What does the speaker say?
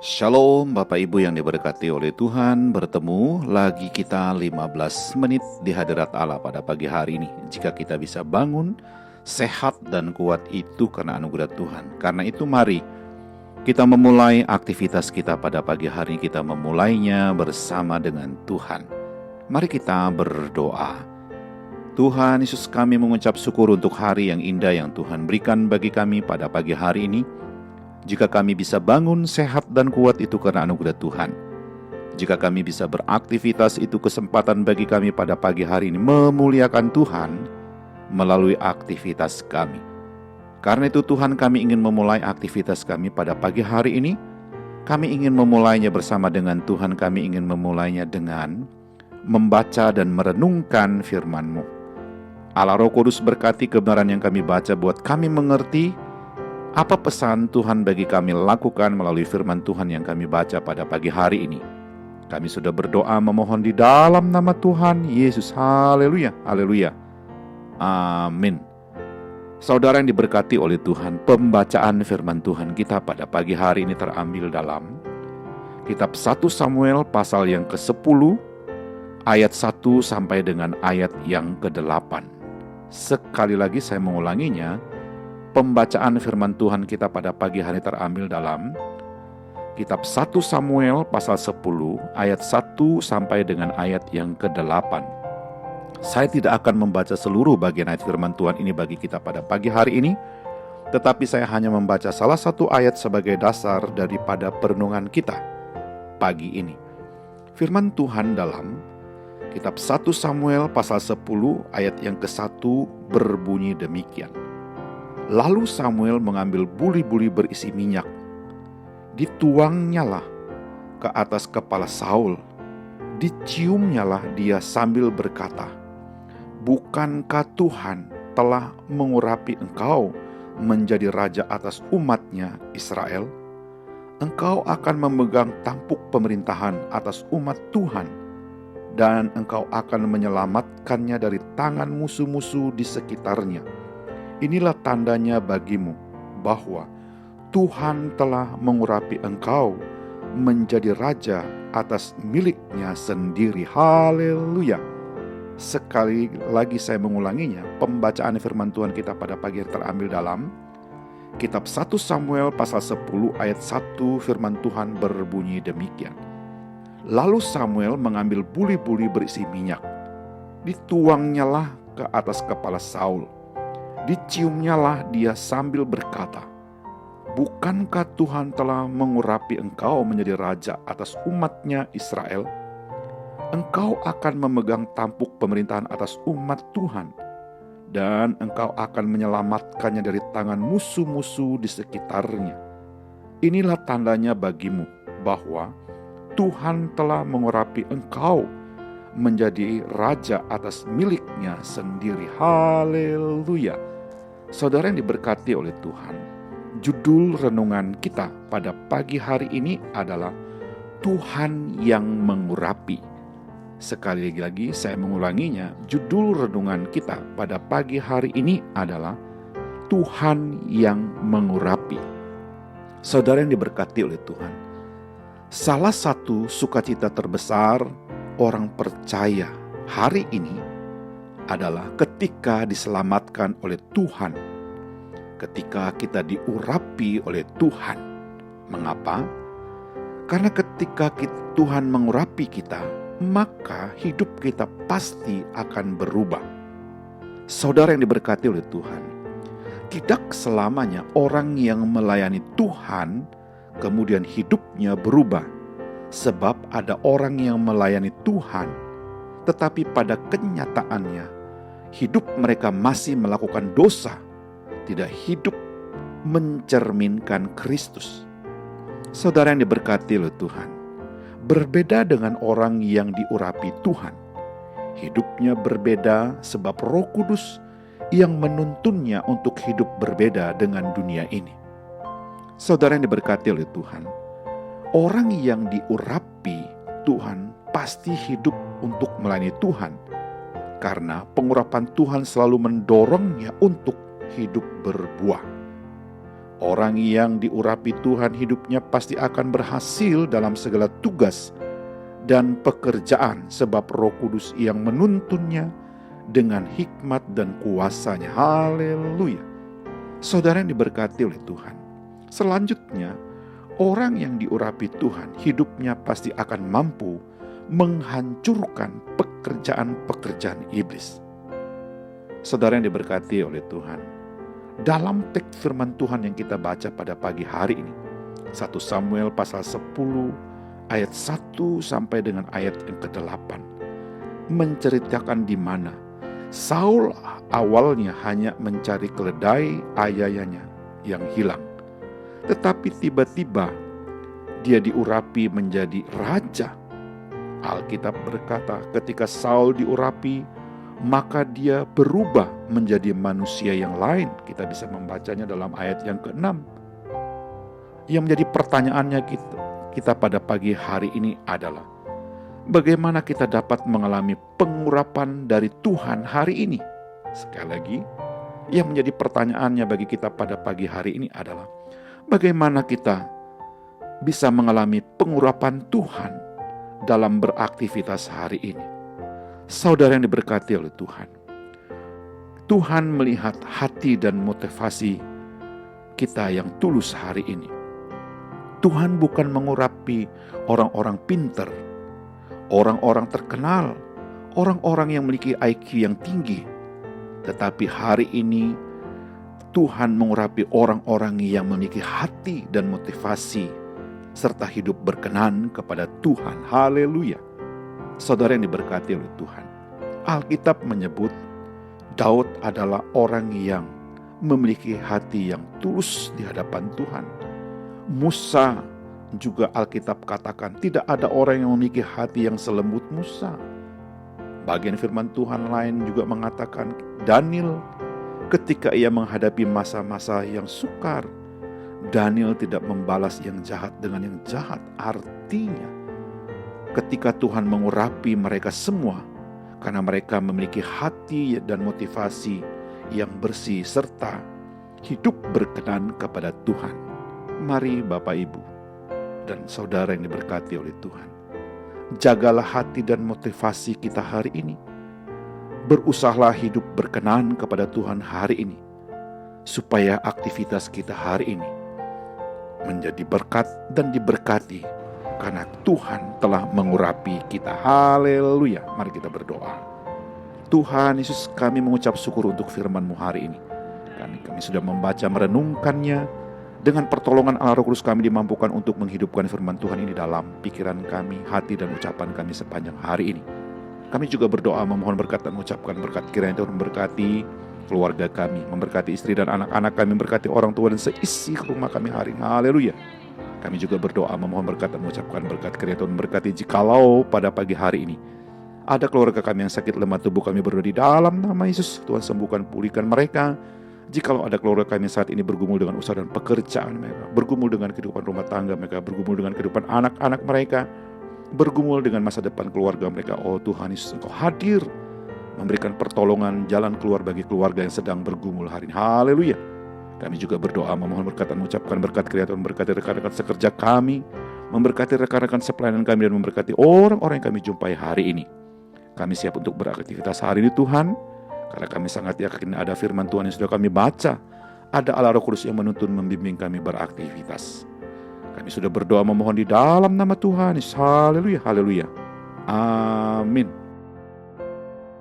Shalom Bapak Ibu yang diberkati oleh Tuhan. Bertemu lagi kita 15 menit di hadirat Allah pada pagi hari ini. Jika kita bisa bangun sehat dan kuat itu karena anugerah Tuhan. Karena itu mari kita memulai aktivitas kita pada pagi hari ini. Kita memulainya bersama dengan Tuhan. Mari kita berdoa. Tuhan Yesus, kami mengucap syukur untuk hari yang indah yang Tuhan berikan bagi kami pada pagi hari ini. Jika kami bisa bangun sehat dan kuat itu karena anugerah Tuhan. Jika kami bisa beraktivitas itu kesempatan bagi kami pada pagi hari ini memuliakan Tuhan melalui aktivitas kami. Karena itu Tuhan, kami ingin memulai aktivitas kami pada pagi hari ini. Kami ingin memulainya bersama dengan Tuhan. Kami ingin memulainya dengan membaca dan merenungkan firman-Mu. Allah Roh Kudus berkati kebenaran yang kami baca buat kami mengerti apa pesan Tuhan bagi kami lakukan melalui firman Tuhan yang kami baca pada pagi hari ini. Kami sudah berdoa memohon di dalam nama Tuhan Yesus. Haleluya, haleluya. Amin. Saudara yang diberkati oleh Tuhan, pembacaan firman Tuhan kita pada pagi hari ini terambil dalam kitab 1 Samuel pasal yang ke-10 ayat 1 sampai dengan ayat yang ke-8. Sekali lagi saya mengulanginya. Pembacaan firman Tuhan kita pada pagi hari terambil dalam kitab 1 Samuel pasal 10 ayat 1 sampai dengan ayat yang ke-8. Saya tidak akan membaca seluruh bagian ayat firman Tuhan ini bagi kita pada pagi hari ini, tetapi saya hanya membaca salah satu ayat sebagai dasar daripada perenungan kita pagi ini. Firman Tuhan dalam kitab 1 Samuel pasal 10 ayat yang ke-1 berbunyi demikian. Lalu Samuel mengambil buli-buli berisi minyak, dituangnyalah ke atas kepala Saul, diciumnyalah dia sambil berkata, "Bukankah Tuhan telah mengurapi engkau menjadi raja atas umatnya Israel? Engkau akan memegang tampuk pemerintahan atas umat Tuhan, dan engkau akan menyelamatkannya dari tangan musuh-musuh di sekitarnya. Inilah tandanya bagimu bahwa Tuhan telah mengurapi engkau menjadi raja atas miliknya sendiri." Haleluya. Sekali lagi saya mengulanginya, pembacaan firman Tuhan kita pada pagi hari terambil dalam kitab 1 Samuel pasal 10 ayat 1. Firman Tuhan berbunyi demikian. Lalu Samuel mengambil buli-buli berisi minyak, dituangnyalah ke atas kepala Saul, diciumnyalah dia sambil berkata, "Bukankah Tuhan telah mengurapi engkau menjadi raja atas umatnya Israel? Engkau akan memegang tampuk pemerintahan atas umat Tuhan, dan engkau akan menyelamatkannya dari tangan musuh-musuh di sekitarnya. Inilah tandanya bagimu bahwa Tuhan telah mengurapi engkau menjadi raja atas miliknya sendiri." Haleluya. Saudara yang diberkati oleh Tuhan, judul renungan kita pada pagi hari ini adalah Tuhan yang mengurapi. Sekali lagi saya mengulanginya, judul renungan kita pada pagi hari ini adalah Tuhan yang mengurapi. Saudara yang diberkati oleh Tuhan, salah satu sukacita terbesar orang percaya hari ini adalah ketika diselamatkan oleh Tuhan, ketika kita diurapi oleh Tuhan. Mengapa? Karena ketika Tuhan mengurapi kita, maka hidup kita pasti akan berubah. Saudara yang diberkati oleh Tuhan, tidak selamanya orang yang melayani Tuhan kemudian hidupnya berubah. Sebab ada orang yang melayani Tuhan, tetapi pada kenyataannya hidup mereka masih melakukan dosa, tidak hidup mencerminkan Kristus. Saudara yang diberkati oleh Tuhan, berbeda dengan orang yang diurapi Tuhan. Hidupnya berbeda sebab Roh Kudus yang menuntunnya untuk hidup berbeda dengan dunia ini. Saudara yang diberkati oleh Tuhan, orang yang diurapi Tuhan pasti hidup untuk melayani Tuhan, karena pengurapan Tuhan selalu mendorongnya untuk hidup berbuah. Orang yang diurapi Tuhan hidupnya pasti akan berhasil dalam segala tugas dan pekerjaan, sebab Roh Kudus yang menuntunnya dengan hikmat dan kuasanya. Haleluya. Saudara yang diberkati oleh Tuhan, selanjutnya orang yang diurapi Tuhan hidupnya pasti akan mampu menghancurkan pekerjaan-pekerjaan iblis. Saudara yang diberkati oleh Tuhan, dalam teks firman Tuhan yang kita baca pada pagi hari ini, 1 Samuel pasal 10 ayat 1 sampai dengan ayat yang ke-8 menceritakan di mana Saul awalnya hanya mencari keledai ayahnya yang hilang. Tetapi tiba-tiba dia diurapi menjadi raja. Alkitab berkata ketika Saul diurapi, maka dia berubah menjadi manusia yang lain. Kita bisa membacanya dalam ayat yang ke-6. Yang menjadi pertanyaannya kita pada pagi hari ini adalah, bagaimana kita dapat mengalami pengurapan dari Tuhan hari ini? Sekali lagi, yang menjadi pertanyaannya bagi kita pada pagi hari ini adalah, bagaimana kita bisa mengalami pengurapan Tuhan dalam beraktivitas hari ini? Saudara yang diberkati oleh Tuhan, Tuhan melihat hati dan motivasi kita yang tulus hari ini. Tuhan bukan mengurapi orang-orang pintar, orang-orang terkenal, orang-orang yang memiliki IQ yang tinggi. Tetapi hari ini Tuhan mengurapi orang-orang yang memiliki hati dan motivasi serta hidup berkenan kepada Tuhan. Haleluya. Saudara yang diberkati oleh Tuhan, Alkitab menyebut Daud adalah orang yang memiliki hati yang tulus di hadapan Tuhan. Musa juga Alkitab katakan tidak ada orang yang memiliki hati yang selembut Musa. Bagian firman Tuhan lain juga mengatakan Daniel ketika ia menghadapi masa-masa yang sukar, Daniel tidak membalas yang jahat dengan yang jahat. Artinya ketika Tuhan mengurapi mereka semua karena mereka memiliki hati dan motivasi yang bersih serta hidup berkenan kepada Tuhan. Mari Bapak Ibu dan saudara yang diberkati oleh Tuhan, jagalah hati dan motivasi kita hari ini. Berusahalah hidup berkenan kepada Tuhan hari ini, supaya aktivitas kita hari ini menjadi berkat dan diberkati, karena Tuhan telah mengurapi kita. Haleluya. Mari kita berdoa. Tuhan Yesus, kami mengucap syukur untuk firman-Mu hari ini. Kami sudah membaca merenungkannya. Dengan pertolongan Allah Roh Kudus kami dimampukan untuk menghidupkan firman Tuhan ini dalam pikiran kami, hati dan ucapan kami sepanjang hari ini. Kami juga berdoa memohon berkat dan mengucapkan berkat, kiranya Tuhan memberkati keluarga kami, memberkati istri dan anak-anak kami, memberkati orang tua dan seisi rumah kami hari ini. Haleluya. Kami juga berdoa memohon berkat dan mengucapkan berkat, kiranya Tuhan memberkati jikalau pada pagi hari ini ada keluarga kami yang sakit lemah tubuh, kami berdoa di dalam nama Yesus, Tuhan sembuhkan, pulihkan mereka. Jikalau ada keluarga kami saat ini bergumul dengan usaha dan pekerjaan mereka, bergumul dengan kehidupan rumah tangga mereka, bergumul dengan kehidupan anak-anak mereka, bergumul dengan masa depan keluarga mereka, oh Tuhan Yesus, Engkau hadir memberikan pertolongan jalan keluar bagi keluarga yang sedang bergumul hari ini. Haleluya. Kami juga berdoa memohon berkat dan mengucapkan berkat, kiranya Tuhan memberkati rekan-rekan sekerja kami, memberkati rekan-rekan sepelayanan kami, dan memberkati orang-orang yang kami jumpai hari ini. Kami siap untuk beraktivitas hari ini Tuhan, karena kami sangat yakin ada firman Tuhan yang sudah kami baca. Ada Allah Roh Kudus yang menuntun membimbing kami beraktivitas. Kami sudah berdoa memohon di dalam nama Tuhan Yesus. Haleluya, haleluya. Amin.